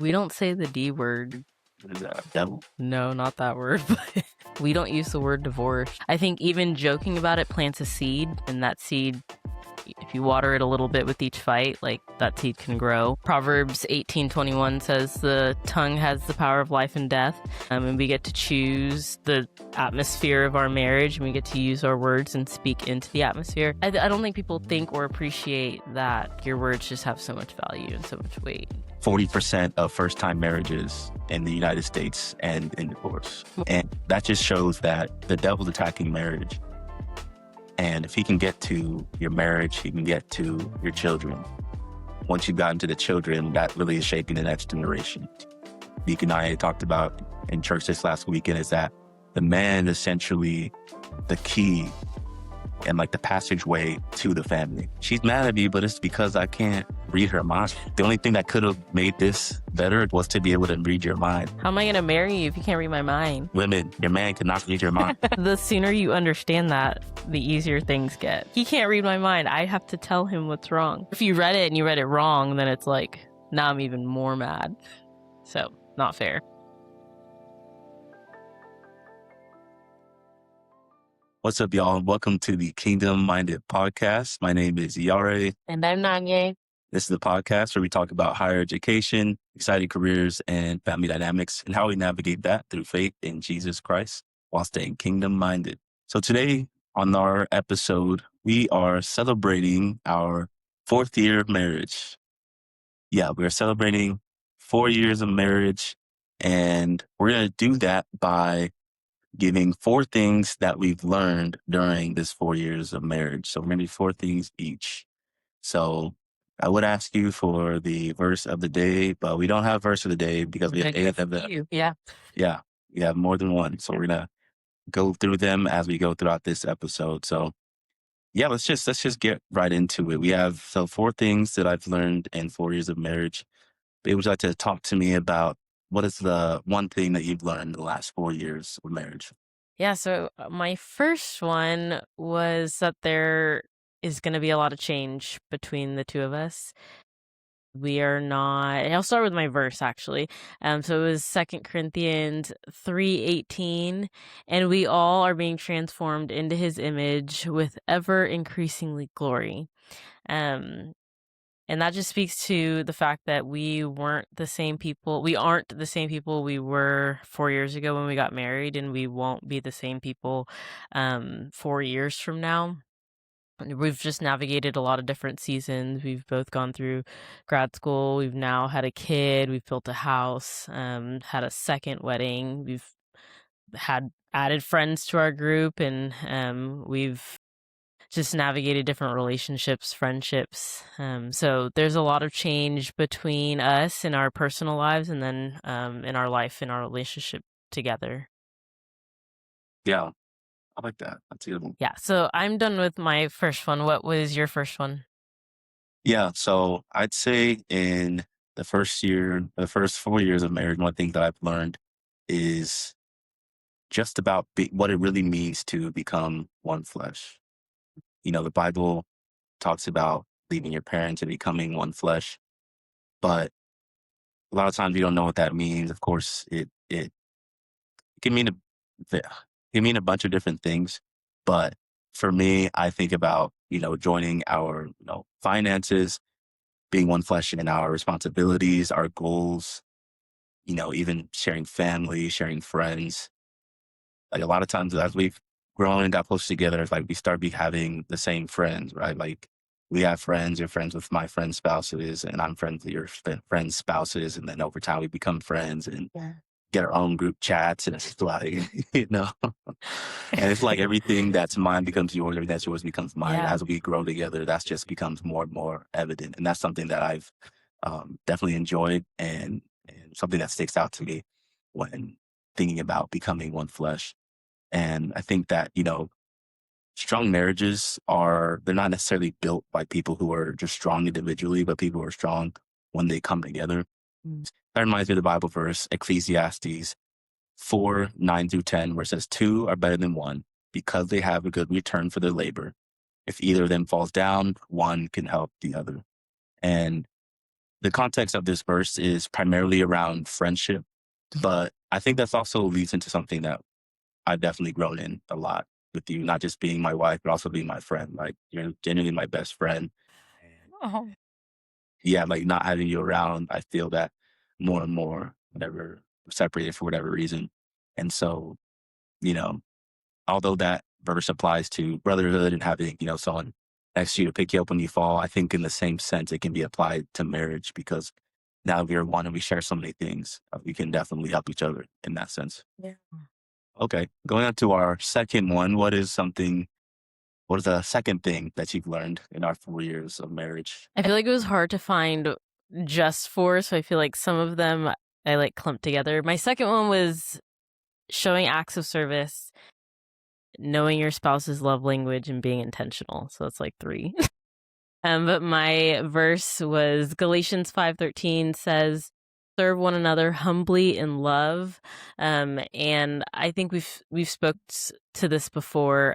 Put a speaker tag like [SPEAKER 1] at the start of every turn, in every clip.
[SPEAKER 1] We don't say the D word.
[SPEAKER 2] What is that? Devil?
[SPEAKER 1] No, not that word, but we don't use the word divorce. I think even joking about it plants a seed, and that seed, if you water it a little bit with each fight, like that seed can grow. Proverbs 18:21 says the tongue has the power of life and death, and we get to choose the atmosphere of our marriage, and we get to use our words and speak into the atmosphere. I don't think people think or appreciate that your words just have so much value and so much weight.
[SPEAKER 2] 40% of first-time marriages in the United States end in divorce. And that just shows that the devil's attacking marriage. And if he can get to your marriage, he can get to your children. Once you've gotten to the children, that really is shaping the next generation. Deacon and I talked about in church this last weekend is that the man is essentially the key and like the passageway to the family. She's mad at me, but it's because I can't read her mind. The only thing that could have made this better was to be able to read your mind.
[SPEAKER 1] How am I going to marry you if you can't read my mind?
[SPEAKER 2] Women, your man cannot read your mind.
[SPEAKER 1] The sooner you understand that, the easier things get. He can't read my mind. I have to tell him what's wrong. If you read it and you read it wrong, then it's like, now I'm even more mad. So, not fair.
[SPEAKER 2] What's up, y'all? Welcome to the Kingdom Minded Podcast. My name is Yare.
[SPEAKER 1] And I'm Nanye.
[SPEAKER 2] This is the podcast where we talk about higher education, exciting careers, and family dynamics, and how we navigate that through faith in Jesus Christ while staying kingdom minded. So today on our episode, we are celebrating our 4th year of marriage. Yeah, we're celebrating 4 years of marriage, and we're going to do that by giving 4 things that we've learned during this 4 years of marriage. So maybe 4 things each. So I would ask you for the verse of the day, but we don't have verse of the day because we have 8 of them.
[SPEAKER 1] Yeah.
[SPEAKER 2] Yeah, we have more than one. So we're going to go through them as we go throughout this episode. So yeah, let's just get right into it. We have 4 things that I've learned in 4 years of marriage. But would you like to talk to me about what is the one thing that you've learned in the last 4 years of marriage?
[SPEAKER 1] Yeah, so my first one was that there is going to be a lot of change between the two of us. We are not, I'll start with my verse actually. So it was 2 Corinthians 3:18, and we all are being transformed into his image with ever increasingly glory. And that just speaks to the fact that we aren't the same people we were 4 years ago when we got married, and we won't be the same people 4 years from now. We've just navigated a lot of different seasons. We've both gone through grad school. We've now had a kid. We've built a house, had a second wedding. We've had added friends to our group, and we've just navigated different relationships, friendships. So there's a lot of change between us in our personal lives and then in our life, in our relationship together.
[SPEAKER 2] Yeah, I like that. That's a good one.
[SPEAKER 1] Yeah, so I'm done with my first one. What was your first one?
[SPEAKER 2] Yeah, so I'd say in the first 4 years of marriage, one thing that I've learned is just about what it really means to become one flesh. You know, the Bible talks about leaving your parents and becoming one flesh, but a lot of times you don't know what that means. Of course, it can mean a bunch of different things, but for me, I think about, joining our, finances, being one flesh in our responsibilities, our goals, even sharing family, sharing friends. Like a lot of times as we've grown and got close together, it's like we start having the same friends, right? Like we have friends, you're friends with my friend's spouses, and I'm friends with your friend's spouses. And then over time we become friends and get our own group chats. And it's like, and it's like everything that's mine becomes yours, everything that's yours becomes mine.
[SPEAKER 1] Yeah.
[SPEAKER 2] As we grow together, that's just becomes more and more evident. And that's something that I've definitely enjoyed and something that sticks out to me when thinking about becoming one flesh. And I think that, strong marriages they're not necessarily built by people who are just strong individually, but people who are strong when they come together. That reminds me of the Bible verse, Ecclesiastes 4:9-10, where it says, 2 are better than 1 because they have a good return for their labor. If either of them falls down, one can help the other. And the context of this verse is primarily around friendship, but I think that's also leads into something that I've definitely grown in a lot with you, not just being my wife, but also being my friend. Like you're genuinely my best friend. And
[SPEAKER 1] Oh.
[SPEAKER 2] yeah, like not having you around, I feel that more and more whenever we're separated for whatever reason. And so, you know, although that verse applies to brotherhood and having, someone next to you to pick you up when you fall, I think in the same sense it can be applied to marriage because now we're one and we share so many things. We can definitely help each other in that sense.
[SPEAKER 1] Yeah.
[SPEAKER 2] Okay. Going on to our second one, what is the second thing that you've learned in our 4 years of marriage?
[SPEAKER 1] I feel like it was hard to find just 4, so I feel like some of them I, like, clumped together. My second one was showing acts of service, knowing your spouse's love language, and being intentional, so that's, like, 3. But my verse was Galatians 5:13 says, "Serve one another humbly in love." And I think we've spoke to this before.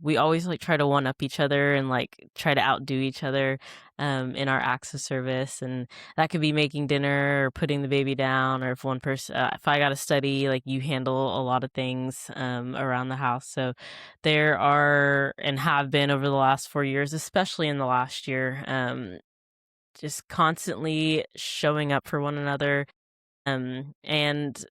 [SPEAKER 1] We always like try to one up each other and like try to outdo each other in our acts of service, and that could be making dinner or putting the baby down, or if one person, if I got to study, like you handle a lot of things around the house. So there are and have been over the last 4 years, especially in the last year, just constantly showing up for one another. And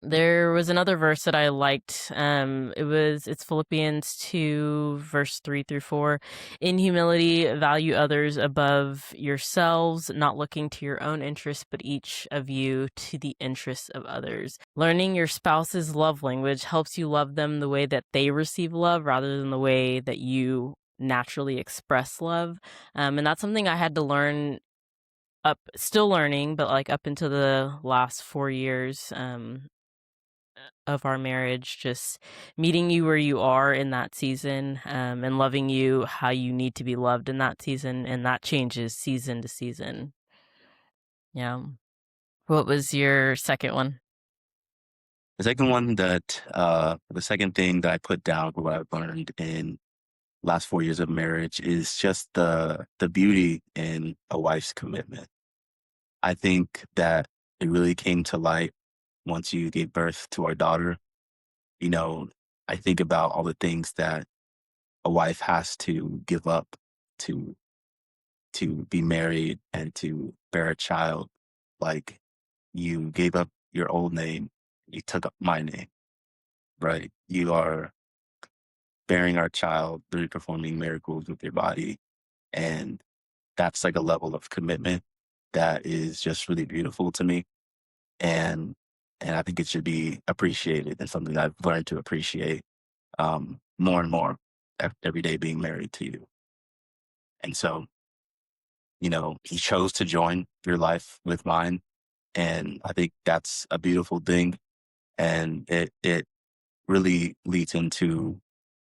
[SPEAKER 1] there was another verse that I liked. It's Philippians 2, verse 3 through 4. In humility, value others above yourselves, not looking to your own interests, but each of you to the interests of others. Learning your spouse's love language helps you love them the way that they receive love rather than the way that you naturally express love. And that's something I had to learn still learning, but like up into the last 4 years. Of our marriage, just meeting you where you are in that season, and loving you how you need to be loved in that season, and that changes season to season. Yeah. What was your second one?
[SPEAKER 2] The second thing that I put down for what I've learned in last 4 years of marriage is just the beauty in a wife's commitment. I think that it really came to light once you gave birth to our daughter. You know, I think about all the things that a wife has to give up to be married and to bear a child. Like you gave up your old name, you took up my name, right? You are bearing our child through performing miracles with your body. And that's like a level of commitment that is just really beautiful to me. And I think it should be appreciated and something I've learned to appreciate more and more every day being married to you. And so, he chose to join your life with mine. And I think that's a beautiful thing. And it really leads into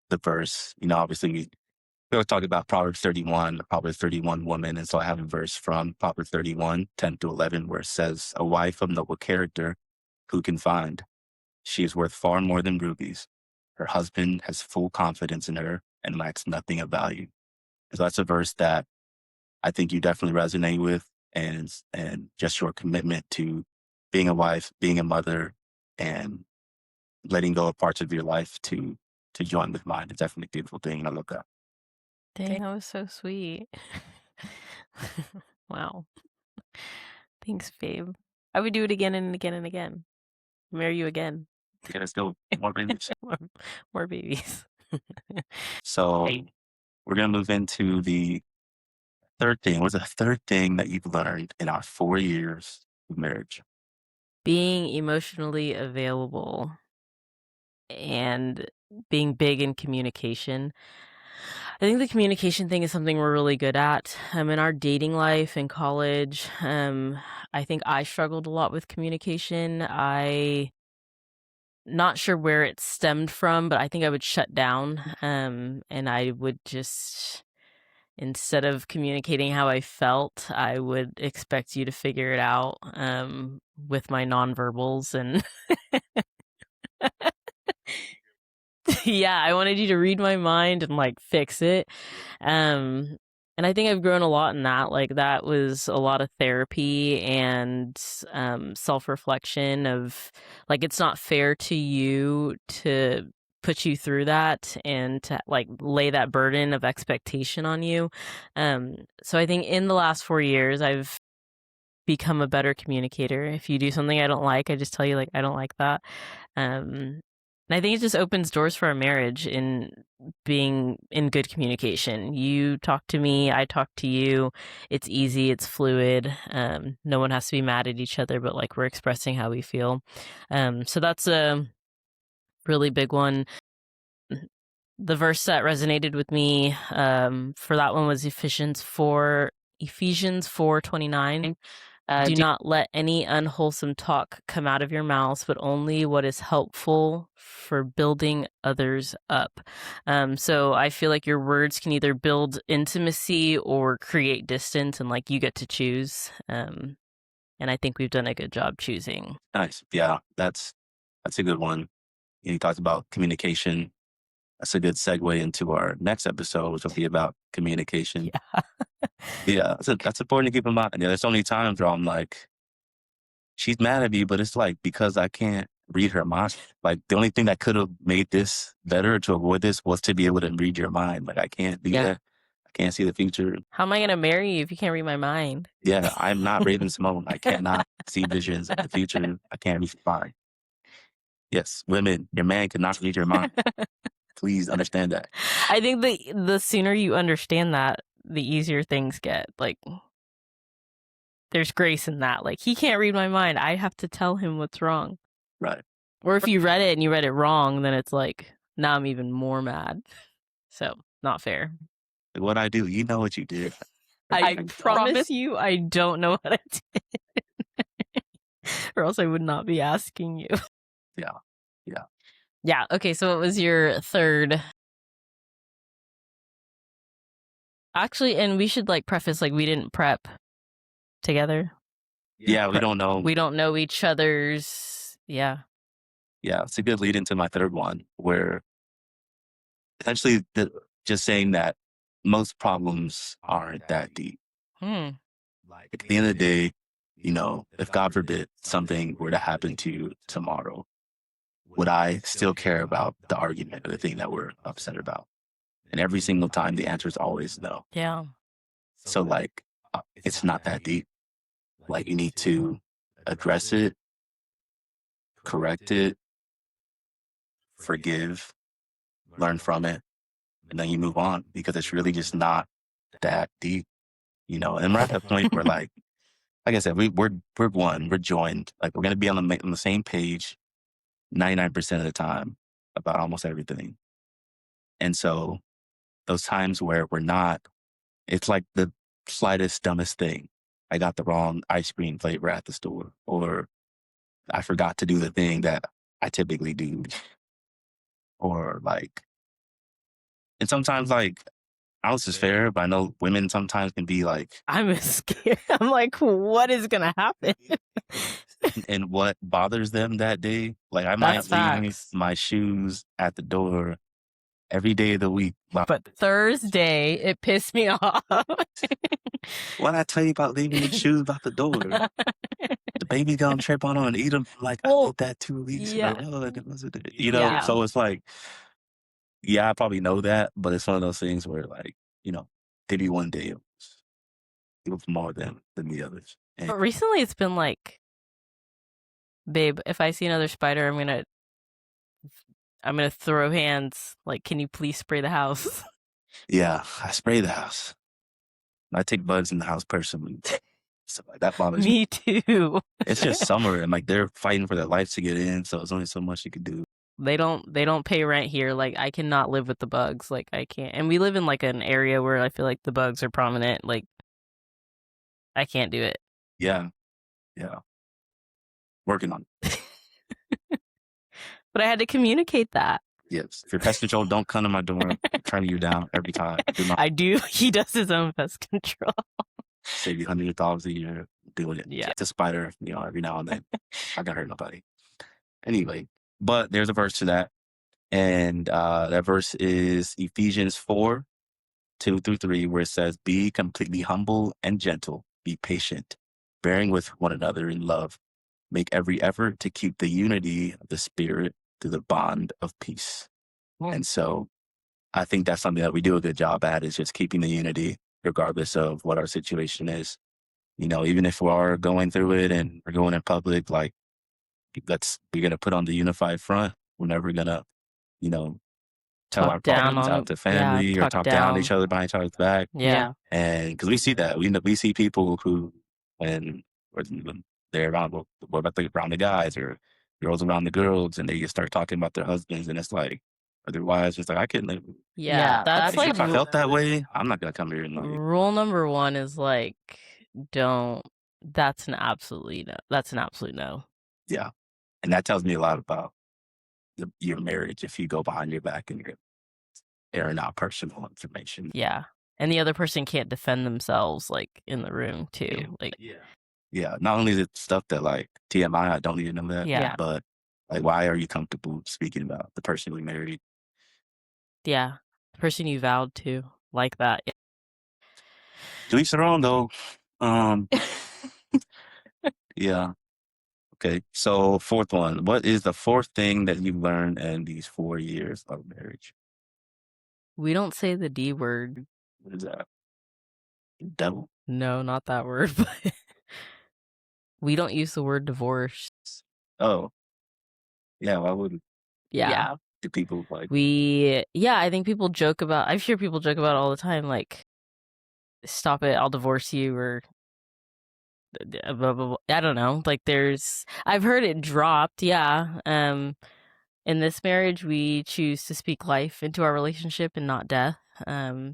[SPEAKER 2] the verse. Obviously we always talk about Proverbs 31, the Proverbs 31 woman. And so I have a verse from Proverbs 31, 10 to 11, where it says, "A wife of noble character, who can find? She is worth far more than rubies. Her husband has full confidence in her and lacks nothing of value." And so that's a verse that I think you definitely resonate with, and just your commitment to being a wife, being a mother, and letting go of parts of your life to join with mine is definitely a beautiful thing. And I love that.
[SPEAKER 1] Dang, that was so sweet. Wow. Thanks, babe. I would do it again and again and again. Marry you again.
[SPEAKER 2] Yeah, let's go. More babies.
[SPEAKER 1] more, more babies.
[SPEAKER 2] So we're gonna move into the third thing. What's the third thing that you've learned in our 4 years of marriage?
[SPEAKER 1] Being emotionally available and being big in communication. I think the communication thing is something we're really good at. In our dating life in college, I think I struggled a lot with communication. I not sure where it stemmed from, but I think I would shut down, and I would just instead of communicating how I felt, I would expect you to figure it out with my nonverbals and yeah, I wanted you to read my mind and like fix it. Um And I think I've grown a lot in that. Like that was a lot of therapy and self-reflection of like it's not fair to you to put you through that and to like lay that burden of expectation on you. So I think in the last 4 years I've become a better communicator. If you do something I don't like, I just tell you like I don't like that. Um, and I think it just opens doors for our marriage in being in good communication. You talk to me, I talk to you. It's easy, it's fluid. No one has to be mad at each other, but like we're expressing how we feel. So that's a really big one. The verse that resonated with me for that one was Ephesians 4:29. Do not let any unwholesome talk come out of your mouths, but only what is helpful for building others up. So I feel like your words can either build intimacy or create distance, and like you get to choose. And I think we've done a good job choosing.
[SPEAKER 2] Nice. Yeah, that's a good one. You talked about communication. That's a good segue into our next episode, which will be about communication.
[SPEAKER 1] Yeah.
[SPEAKER 2] Yeah, that's important to keep in mind. Yeah, there's so many times where I'm like, she's mad at me, but it's like because I can't read her mind. Like the only thing that could have made this better to avoid this was to be able to read your mind. Like I can't do that. I can't see the future.
[SPEAKER 1] How am I going to marry you if you can't read my mind?
[SPEAKER 2] Yeah, I'm not Raven Simone. I cannot see visions of the future. I can't read your mind. Yes, women, your man cannot read your mind. Please understand that.
[SPEAKER 1] I think the sooner you understand that, the easier things get. Like there's grace in that. Like he can't read my mind. I have to tell him what's wrong.
[SPEAKER 2] Right.
[SPEAKER 1] Or if you read it and you read it wrong, then it's like now I'm even more mad. So not fair.
[SPEAKER 2] What I do, you know what you did.
[SPEAKER 1] I promise you, I don't know what I did, or else I would not be asking you.
[SPEAKER 2] Yeah. Yeah.
[SPEAKER 1] Yeah. Okay. So what was your third? Actually, and we should like preface like we didn't prep together.
[SPEAKER 2] Yeah, we don't know.
[SPEAKER 1] We don't know each other's. Yeah.
[SPEAKER 2] Yeah, it's a good lead into my third one, where essentially just saying that most problems aren't that deep.
[SPEAKER 1] Hmm.
[SPEAKER 2] At the end of the day, if God forbid something were to happen to you tomorrow, would I still care about the argument or the thing that we're upset about? And every single time, the answer is always no.
[SPEAKER 1] Yeah.
[SPEAKER 2] So, like, it's not that deep. Like, you need to address it, correct it, forgive, learn from it, and then you move on because it's really just not that deep, And we're at that point where, like I said, we're one, we're joined. Like, we're gonna be on the same page 99% of the time about almost everything. And so those times where we're not, it's like the slightest, dumbest thing. I got the wrong ice cream flavor at the store, or I forgot to do the thing that I typically do, or like, and sometimes like, ounce is fair, but I know women sometimes can be like,
[SPEAKER 1] I'm scared. I'm like, what is gonna happen?
[SPEAKER 2] and what bothers them that day. Like I might
[SPEAKER 1] That's
[SPEAKER 2] leave
[SPEAKER 1] facts.
[SPEAKER 2] my shoes at the door every day of the week.
[SPEAKER 1] But Thursday, it pissed me off.
[SPEAKER 2] What I tell you about leaving your shoes by the door? The baby gonna trip on them and eat them. Like I did that 2 weeks in a row. And it wasn't,
[SPEAKER 1] Yeah.
[SPEAKER 2] So it's like, yeah, I probably know that, but it's one of those things where like, maybe one day it was more than the others. And
[SPEAKER 1] But recently it's been like, babe, if I see another spider, I'm gonna throw hands. Like, can you please spray the house?
[SPEAKER 2] yeah, I spray the house. I take bugs in the house personally. So like that bothers me.
[SPEAKER 1] Me too.
[SPEAKER 2] It's just summer and like they're fighting for their lives to get in, so there's only so much you could do.
[SPEAKER 1] They don't pay rent here. Like I cannot live with the bugs. Like I can't. And we live in like an area where I feel like the bugs are prominent. Like I can't do it.
[SPEAKER 2] Yeah. Yeah. Working on it.
[SPEAKER 1] But I had to communicate that.
[SPEAKER 2] Yes. If your pest control don't come to my door, I'm turning you down every time.
[SPEAKER 1] I do. He does his own pest control.
[SPEAKER 2] Save you hundreds of dollars a year doing it.
[SPEAKER 1] Yeah.
[SPEAKER 2] It's a spider, every now and then. I got hurt nobody. Anyway, but there's a verse to that. And that verse is Ephesians 4, 2 through 3, where it says, "Be completely humble and gentle, be patient, bearing with one another in love. Make every effort to keep the unity of the Spirit through the bond of peace." And so I think that's something that we do a good job at, is just keeping the unity regardless of what our situation is. Even if we are going through it and we're going in public, like, we're gonna put on the unified front. We're never gonna, you know, tell
[SPEAKER 1] Talk
[SPEAKER 2] our
[SPEAKER 1] down
[SPEAKER 2] problems out
[SPEAKER 1] on
[SPEAKER 2] to
[SPEAKER 1] yeah,
[SPEAKER 2] family or
[SPEAKER 1] talk
[SPEAKER 2] talk down each
[SPEAKER 1] down.
[SPEAKER 2] other behind each other's back.
[SPEAKER 1] Yeah.
[SPEAKER 2] And because we see that, we see people who, when they're around, what about around the guys, or girls around the girls, and they just start talking about their husbands, and it's like, or their wives, it's like, I couldn't live.
[SPEAKER 1] Yeah, that's
[SPEAKER 2] Like,
[SPEAKER 1] like
[SPEAKER 2] if I felt that way, I'm not gonna come here and like,
[SPEAKER 1] rule number 1 is, like, don't that's an absolute no.
[SPEAKER 2] yeah. And that tells me a lot about your marriage if you go behind your back and you're airing out personal information.
[SPEAKER 1] Yeah, and the other person can't defend themselves, like, in the room too, like
[SPEAKER 2] Yeah, not only is it stuff that, like, TMI, I don't need to know that,
[SPEAKER 1] yeah,
[SPEAKER 2] but, like, why are you comfortable speaking about the person we married?
[SPEAKER 1] yeah, the person you vowed to, like that.
[SPEAKER 2] To each their own, though. Um, yeah, okay. So, 4th one, what is the 4th thing that you've learned in these 4 years of marriage?
[SPEAKER 1] We don't say the D word.
[SPEAKER 2] What is that? Devil?
[SPEAKER 1] No, not that word, but we don't use the word divorce.
[SPEAKER 2] Oh, yeah, why wouldn't
[SPEAKER 1] Yeah.
[SPEAKER 2] do people, like,
[SPEAKER 1] I think people joke about I'm sure people joke about it all the time, like, "Stop it, I'll divorce you," or blah, blah, blah. I don't know, like, I've heard it dropped, yeah, in this marriage, we choose to speak life into our relationship and not death,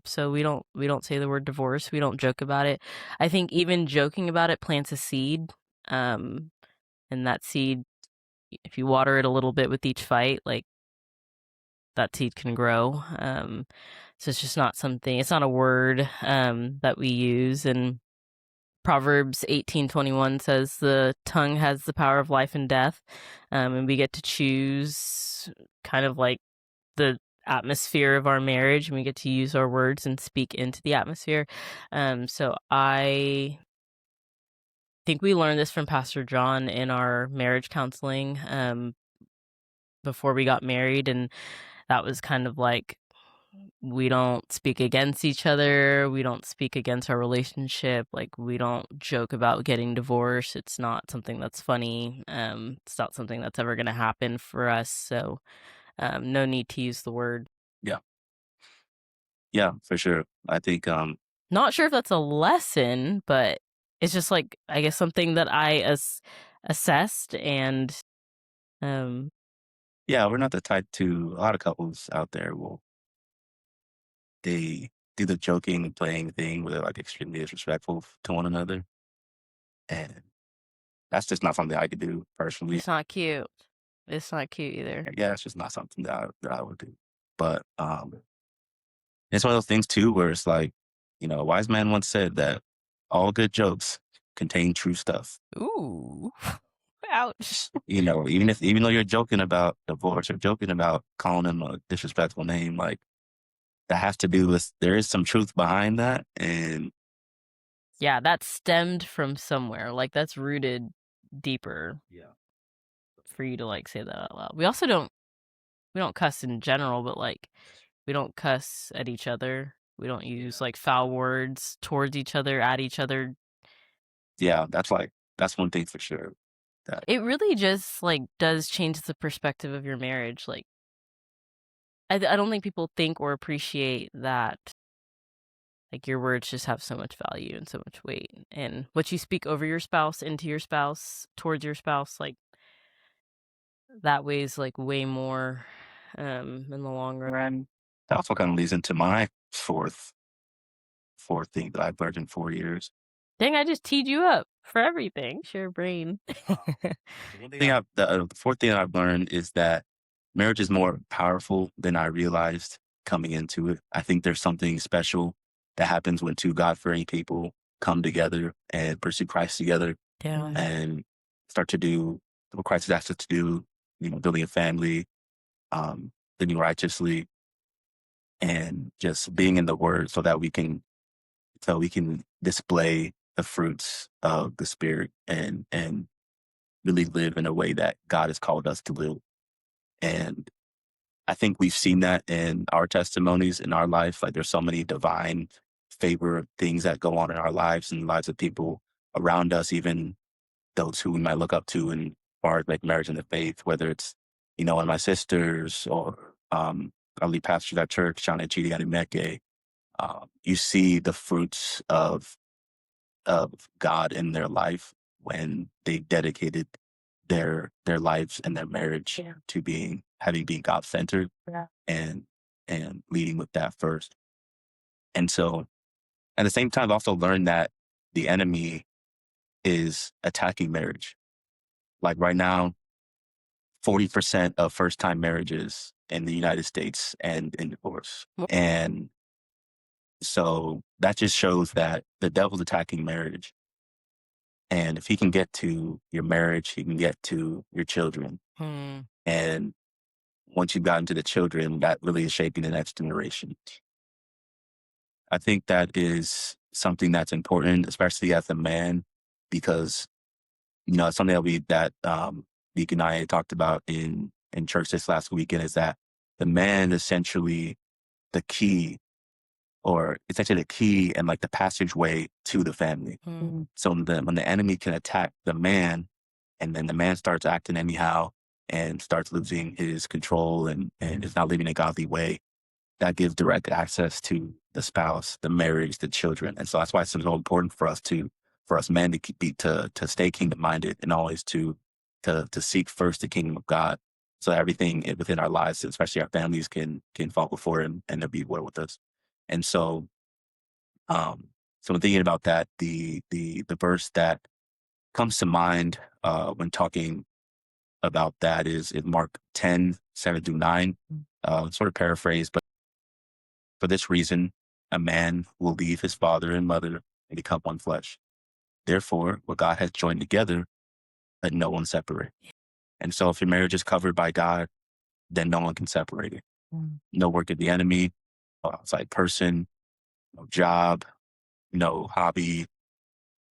[SPEAKER 1] so we don't say the word divorce, we don't joke about it. I think even joking about it plants a seed, um, and that seed, if you water it a little bit with each fight, like, that seed can grow. So it's not a word that we use. And Proverbs 18:21 says the tongue has the power of life and death, and we get to choose kind of like the atmosphere of our marriage, and we get to use our words and speak into the atmosphere. So I think we learned this from Pastor John in our marriage counseling before we got married, and that was kind of like, we don't speak against each other. We don't speak against our relationship. Like, we don't joke about getting divorced. It's not something that's funny. It's not something that's ever going to happen for us. So, no need to use the word.
[SPEAKER 2] yeah, yeah, for sure. I think,
[SPEAKER 1] Not sure if that's a lesson, but it's just like, I guess, something that I assessed and, um,
[SPEAKER 2] yeah, we're not the type to a lot of couples out there will they do the joking and playing thing where they're, like, extremely disrespectful to one another, and that's just not something I could do personally.
[SPEAKER 1] it's not cute. It's not cute either.
[SPEAKER 2] Yeah, it's just not something that I would do. But, it's one of those things too where it's like, a wise man once said that all good jokes contain true stuff.
[SPEAKER 1] Ooh, ouch.
[SPEAKER 2] Even though you're joking about divorce or joking about calling him a disrespectful name, like, that has to do with there is some truth behind that, and
[SPEAKER 1] Yeah, that stemmed from somewhere. Like, that's rooted deeper
[SPEAKER 2] yeah,
[SPEAKER 1] for you to, like, say that out loud. We don't cuss in general, but, like, we don't cuss at each other. We don't use, like, foul words towards each other, at each other.
[SPEAKER 2] yeah, that's one thing for sure. That
[SPEAKER 1] It really just, like, does change the perspective of your marriage. Like, I don't think people think or appreciate that, like, your words just have so much value and so much weight. And what you speak over your spouse, into your spouse, towards your spouse, like, that weighs, like, way more, in the long run.
[SPEAKER 2] that also kind of leads into my fourth thing that I've learned in 4 years.
[SPEAKER 1] Dang, I just teed you up for everything. Share brain.
[SPEAKER 2] The 4th thing that I've learned is that marriage is more powerful than I realized coming into it. I think there's something special that happens when two God-fearing people come together and pursue Christ together
[SPEAKER 1] Yeah.
[SPEAKER 2] and start to do what Christ has asked us to do, building a family, living righteously. and just being in the word so we can display the fruits of the spirit and really live in a way that God has called us to live. And I think we've seen that in our testimonies in our life. Like there's so many divine favor things that go on in our lives and the lives of people around us, even those who we might look up to in far as like marriage and the faith, whether it's, one of my sisters or our lead pastor at church, John Chidi Adimeke. You see the fruits of God in their life when they dedicated their lives and their marriage to being God centered and leading with that first. And so at the same time, I've also learned that the enemy is attacking marriage. Like right now, 40% of first time marriages in the United States end in divorce. And so that just shows that the devil's attacking marriage. And if he can get to your marriage, he can get to your children.
[SPEAKER 1] Hmm.
[SPEAKER 2] And once you've gotten to the children, that really is shaping the next generation. I think that is something that's important, especially as a man, because it's something that Deacon and I talked about in church this last weekend is that the man essentially the key, or essentially the key and like the passageway to the family. So when the enemy can attack the man, and then the man starts acting anyhow and starts losing his control and is not living a godly way, that gives direct access to the spouse, the marriage, the children. And so that's why it's so important for us men to to stay kingdom minded and always to seek first the kingdom of God. So that everything within our lives, especially our families, can fall before him and they'll be well with us. And um, so I'm thinking about that. The verse that comes to mind when talking about that is Mark 10:7-9. Sort of paraphrase, but for this reason, a man will leave his father and mother and become one flesh. Therefore, what God has joined together, let no one separate. And so if your marriage is covered by God, then no one can separate it. No work of the enemy, no outside person, no job, no hobby,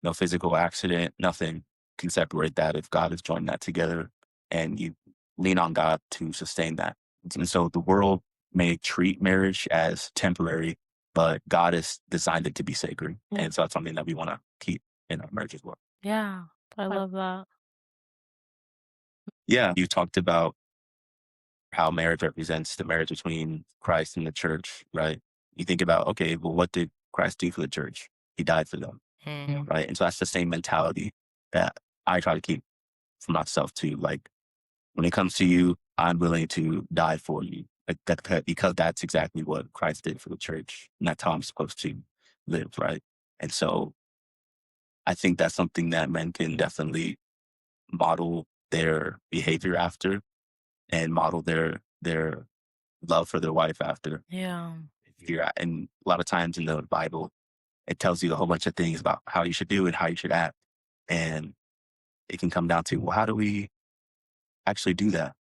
[SPEAKER 2] no physical accident, nothing can separate that if God has joined that together and you lean on God to sustain that. And so the world may treat marriage as temporary, but God has designed it to be sacred. And so that's something that we want to keep in our marriage as well.
[SPEAKER 1] Yeah, I love that.
[SPEAKER 2] Yeah. You talked about how marriage represents the marriage between Christ and the church, right? You think about, okay, well, what did Christ do for the church? He died for them, right? And so that's the same mentality that I try to keep for myself too. Like when it comes to you, I'm willing to die for you. Like because that's exactly what Christ did for the church. And that's how I'm supposed to live, right? And so I think that's something that men can definitely model their behavior after and model their love for their wife after.
[SPEAKER 1] Yeah.
[SPEAKER 2] If you're and a lot of times in the Bible, it tells you a whole bunch of things about how you should do and how you should act. And it can come down to, well, how do we actually do that?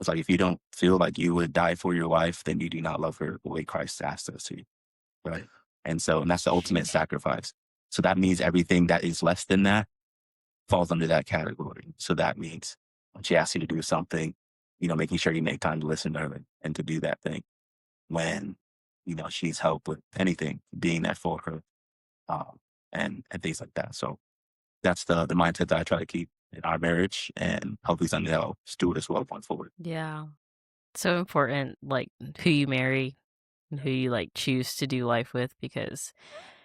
[SPEAKER 2] It's like if you don't feel like you would die for your wife, then you do not love her the way Christ asked us to. Right. And that's the ultimate sacrifice. So that means everything that is less than that falls under that category. So that means when she asks you to do something, making sure you make time to listen to her and to do that thing. When, she needs help with anything, being there for her, um, and things like that. So that's the mindset that I try to keep in our marriage and hopefully something that I'll steward as well going forward.
[SPEAKER 1] Yeah. So important, like who you marry and who you like choose to do life with, because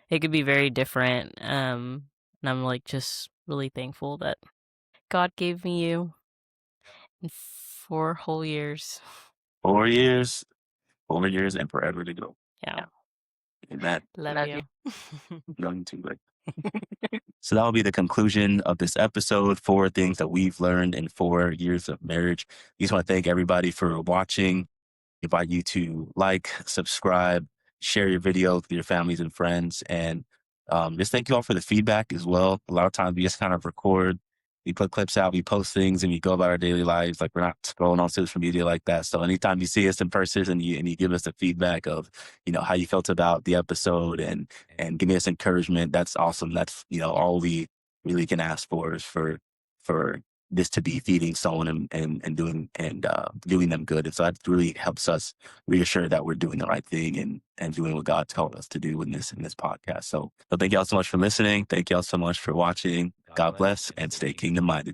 [SPEAKER 1] it could be very different. And I'm like just really thankful that God gave me you in 4 whole years.
[SPEAKER 2] 4 years, 4 years and forever to go.
[SPEAKER 1] Yeah.
[SPEAKER 2] Amen.
[SPEAKER 1] Love you.
[SPEAKER 2] Going to like. So that will be the conclusion of this episode. 4 things that we've learned in 4 years of marriage. We just want to thank everybody for watching. Invite you to like, subscribe, share your videos with your families and friends, and just thank you all for the feedback as well. A lot of times we just kind of record we put clips out, we post things, and we go about our daily lives. Like we're not scrolling on social media like that. So anytime you see us in person and you give us the feedback of, how you felt about the episode and giving us encouragement, that's awesome. That's, all we really can ask for is for this to be feeding someone and doing them good. And so that really helps us reassure that we're doing the right thing and doing what God's called us to do in this podcast. So thank y'all so much for listening. Thank y'all so much for watching. God bless and stay kingdom minded.